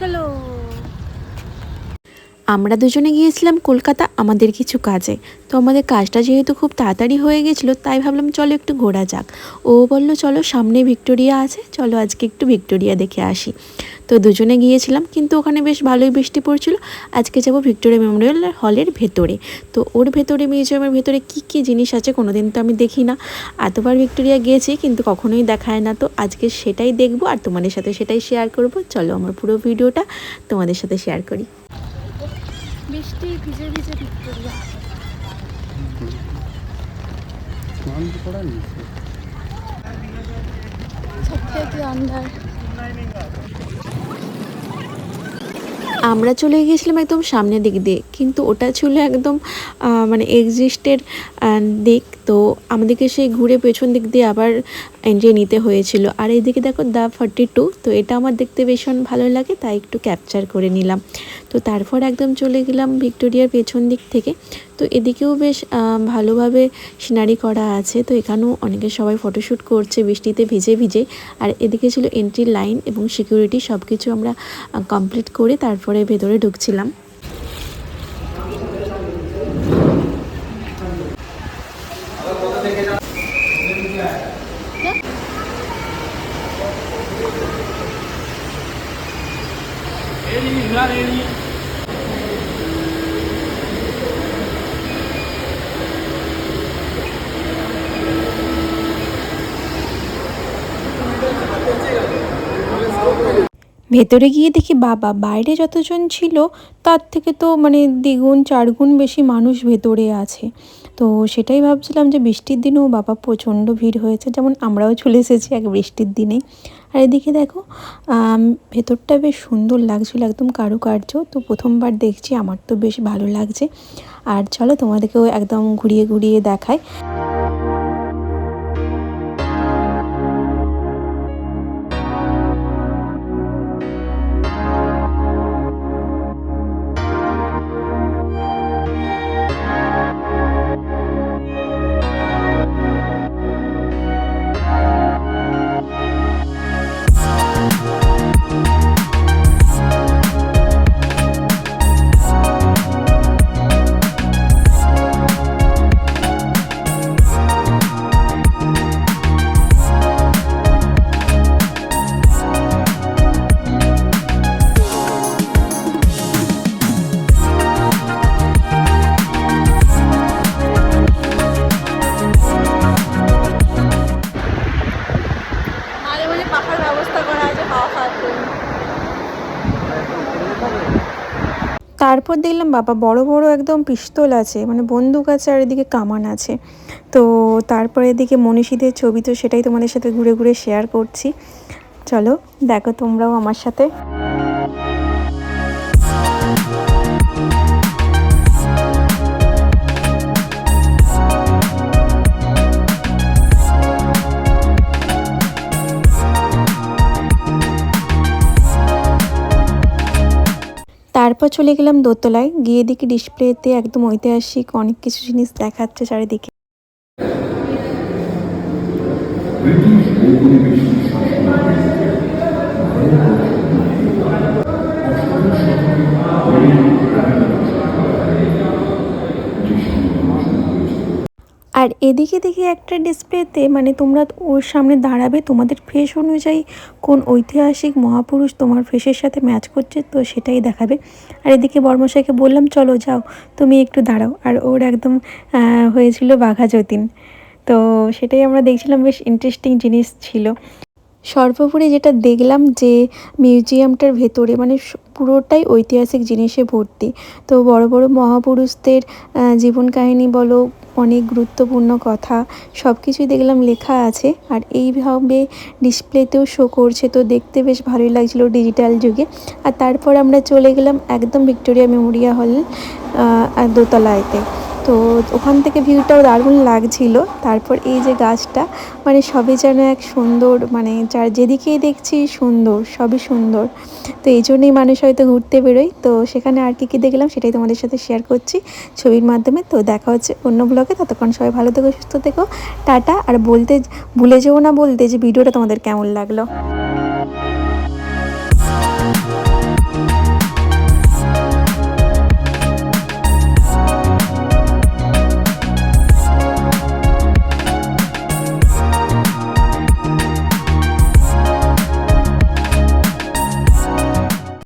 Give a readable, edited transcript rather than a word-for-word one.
চলো, আমরা দুজনে গিয়েছিলাম কলকাতা আমাদের কিছু কাজে। তো আমাদের কাজটা যেহেতু খুব তাড়াতাড়ি হয়ে গেছিলো, তাই ভাবলাম চলো একটু ঘোরা যাক। ও বলল চলো সামনে ভিক্টোরিয়া আছে, চলো আজকে একটু ভিক্টোরিয়া দেখে আসি। তো দুজনে গিয়েছিলাম, কিন্তু ওখানে বেশ ভালোই বৃষ্টি পড়ছিল। আজকে যাব ভিক্টোরিয়া মেমোরিয়াল হলের ভেতরে। তো ওর ভেতরে, মিউজিয়ামের ভেতরে কি কি জিনিস আছে কোনোদিন তো আমি দেখি না। এতবার ভিক্টোরিয়া গিয়েছি কিন্তু কখনোই দেখায় না। তো আজকে সেটাই দেখবো আর তোমাদের সাথে সেটাই শেয়ার করব। চলো আমার পুরো ভিডিওটা তোমাদের সাথে শেয়ার করি। বৃষ্টি ভিজে ভিজে ভিক্টোরিয়া। আমরা চলে গিয়েছিলাম একদম সামনের দিক দিয়ে, কিন্তু ওটা ছিল একদম মানে এক্সিস্টের দিক। তো আমাদেরকে সেই ঘুরে পেছন দিক দিয়ে আবার এন্ট্রি নিতে হয়েছিল। আর এইদিকে দেখো দ্য 42, তো এটা আমার দেখতে ভীষণ ভালো লাগে, তাই একটু ক্যাপচার করে নিলাম। তো তারপর একদম চলে গেলাম ভিক্টোরিয়ার পেছন দিক থেকে। তো এদিকেও বেশ ভালোভাবে সিনারি করা আছে। তো এখানেও অনেকে সবাই ফটোশ্যুট করছে বৃষ্টিতে ভিজে ভিজে। আর এদিকে ছিল এন্ট্রি লাইন এবং সিকিউরিটি, সব কিছু আমরা কমপ্লিট করে তারপরে ভেতরে ঢুকছিলাম। ভেতরে গিয়ে দেখি বাবা, বাইরে যতজন ছিল তার থেকে তো মানে দ্বিগুণ চারগুণ বেশি মানুষ ভেতরে আছে। তো সেটাই ভাবছিলাম যে বৃষ্টির দিনেও বাবা প্রচণ্ড ভিড় হয়েছে, যেমন আমরাও চলে এসেছি এক বৃষ্টির দিনেই। আর এদিকে দেখো ভেতরটা বেশ সুন্দর লাগছিল, একদম কারুকার্য। তো প্রথমবার দেখছি, আমার তো বেশ ভালো লাগছে। আর চলো তোমাদেরকেও একদম ঘুরিয়ে ঘুরিয়ে দেখাই। তারপর দেখলাম বাবা বড় বড় একদম পিস্তল আছে, মানে বন্দুক আছে, আর এদিকে কামান আছে। তো তারপরে এদিকে মনীষীদের ছবি, তো সেটাই তোমাদের সাথে ঘুরে ঘুরে শেয়ার করছি। চলো দেখো তোমরাও আমার সাথে। তারপর চলে গেলাম দোতলায়, গিয়ে দেখি ডিসপ্লেতে একদম ঐতিহাসিক অনেক কিছু জিনিস দেখাচ্ছে চারিদিকে। আর এদিকে দেখি একটা ডিসপ্লেতে, মানে তোমরা ওর সামনে দাঁড়াবে, তোমাদের ফেস অনুযায়ী কোন ঐতিহাসিক মহাপুরুষ তোমার ফেসের সাথে ম্যাচ করছে, তো সেটাই দেখাবে। আর এদিকে বর্মশাইকে বললাম চলো যাও তুমি একটু দাঁড়াও, আর ওর একদম হয়েছিল বাঘা যতীন। তো সেটাই আমরা দেখছিলাম, বেশ ইন্টারেস্টিং জিনিস ছিল। সর্বোপরি যেটা দেখলাম যে মিউজিয়ামটার ভেতরে মানে পুরোটাই ঐতিহাসিক জিনিসে ভর্তি। তো বড় বড় মহাপুরুষদের জীবন কাহিনী বলো, অনেক গুরুত্বপূর্ণ কথা, সব কিছুই দেখলাম লেখা আছে। আর এইভাবে ডিসপ্লেতেও শো করছে, তো দেখতে বেশ ভালোই লাগছিলো ডিজিটাল যুগে। আর তারপর আমরা চলে গেলাম একদম ভিক্টোরিয়া মেমোরিয়াল হল দোতলাতে। তো ওখান থেকে ভিউটাও দারুণ লাগছিল। তারপর এই যে গাছটা, মানে সবই যেন এক সুন্দর, মানে যার যেদিকেই দেখছি সুন্দর, সবই সুন্দর। তো এই জন্যই মানুষ হয়তো ঘুরতে বেরোয়। তো সেখানে আর কী দেখলাম সেটাই তোমাদের সাথে শেয়ার করছি ছবির মাধ্যমে। তো দেখা হচ্ছে অন্য ব্লগে, ততক্ষণ সবাই ভালো থেকো, সুস্থ থেকো, টাটা। আর ভুলে যেও না বলতে যে ভিডিওটা তোমাদের কেমন লাগলো।